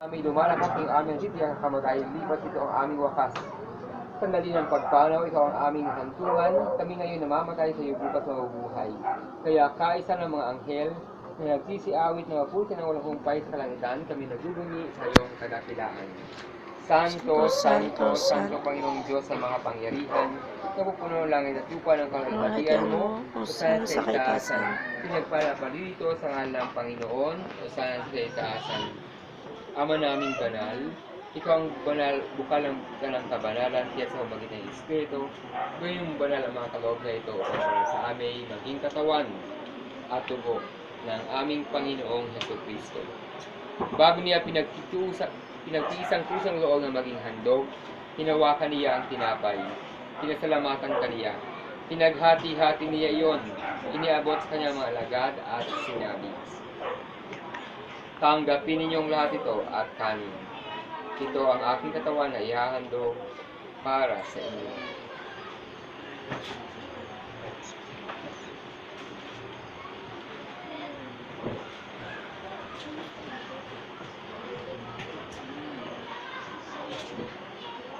Aming lumalakas ng aming sitya kamatayan, lipas ito ang aming wakas. Sandali ng pagpanaw, ikaw ang aming hantungan. Kami ngayon namamatay sa iyo, bukas mabubuhay. Kaya kaisa ng mga anghel na nagsisiawit na maputi ng walang humpay sa kalangitan, kami nagbubunyi sa iyong kadakilaan. Santo, Santo, Santo, Panginoong Diyos sa mga pangyarihan, napupuno ng langit at lupa ng kalwalhatian mo, o sana sa itaasan. Pinagpalapalito sa ngalan ng Panginoon, o sana sa itaasan. Ama naming banal, ikaw ang banal, bukal ng kabanalan, kaya sa pamagitan ng Espiritu, gawin mong banal ang mga kaloob na ito upang para sa amin maging katawan at tugo ng aming Panginoong Jesucristo. Bago niya pinagtiisang kusang loob na maging handog, hinawakan niya ang tinapay, pinasalamatan kaniya, pinaghati-hati niya iyon, iniabot sa kanyang mga alagad at sinabi, tanggapin ninyong lahat ito at kanin. Ito ang aking katawan na ihahandog para sa inyo.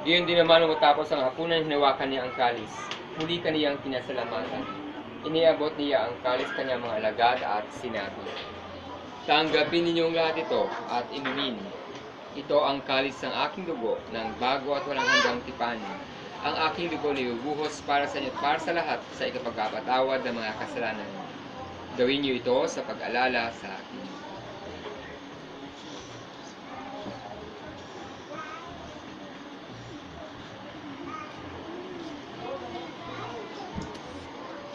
Diyon din naman matapos ang hapunan, hinawakan niya ang kalis. Muli kaniyang pinasalamatan. Iniabot niya ang kalis kanyang mga alagad at sinabi, tanggapin ninyong lahat ito at inumin. Ito ang kalis ng aking dugo ng bago at walang hanggang tipan. Ang aking dugo na ibubuhos para sa inyo at para sa lahat sa ikapagpapatawad ng mga kasalanan. Gawin niyo ito sa pag-alala sa akin.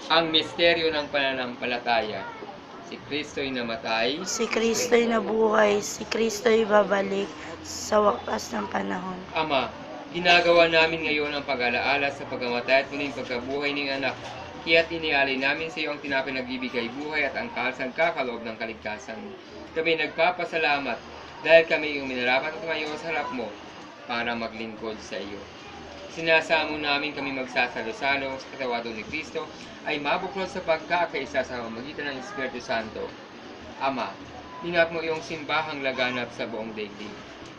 Ang misteryo ng pananampalataya. Si Kristo'y namatay, Si Kristo'y nabuhay, si Kristo'y babalik sa wakas ng panahon. Ama, ginagawa namin ngayon ang pag-alaala sa pagkamatay at muling pagkabuhay ng anak. Kaya't inialay namin sa iyo ang tinapay nagbibigay buhay at ang kalsang kakaloob ng kaligtasan. Kami nagpapasalamat dahil kami yung minarapat at ngayon sa harap mo para maglingkod sa iyo. Sinasamo namin kami magsasalo-salo sa katawagan ni Kristo ay mabuklod sa pagkakaisa sa pamamagitan ng Espiritu Santo. Ama, ingat mo iyong simbahang laganap sa buong daigdig.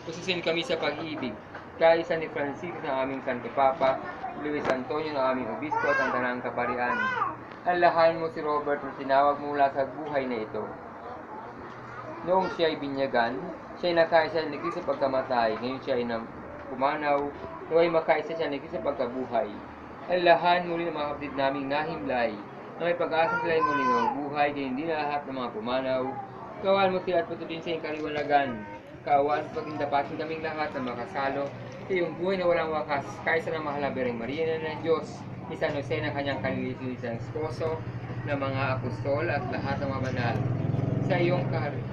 Pususin kami sa pag-ibig, kaisa ni Francisco ng aming Santo Papa, Luis Antonio ng aming Obispo at ang Tanang Kaparian. Alahan mo si Robert na tinawag mula sa buhay na ito. Noong siya ay binyagan, siya ay nakaisa ni Kristo sa pagkamatay, ngayon siya ay pumanaw, naway makaisa siya ni Kristo sa pagkabuhay. Alahan muli ng mga kapatid naming nahimlay, na may pag-asa sila ay muling mabuhay, kaya hindi na lahat ng mga pumanaw. Kawan mo sila at patuloyin sa iyong kaliwanagan. Kawan at pagkindapatin kaming lahat na makasalo sa iyong buhay na walang wakas, kaysa ng mahal na Birheng Maria na ng Diyos, ni San Jose na kanyang kalilisan esposo, ng mga apostol at lahat ng mga banal. Sa iyong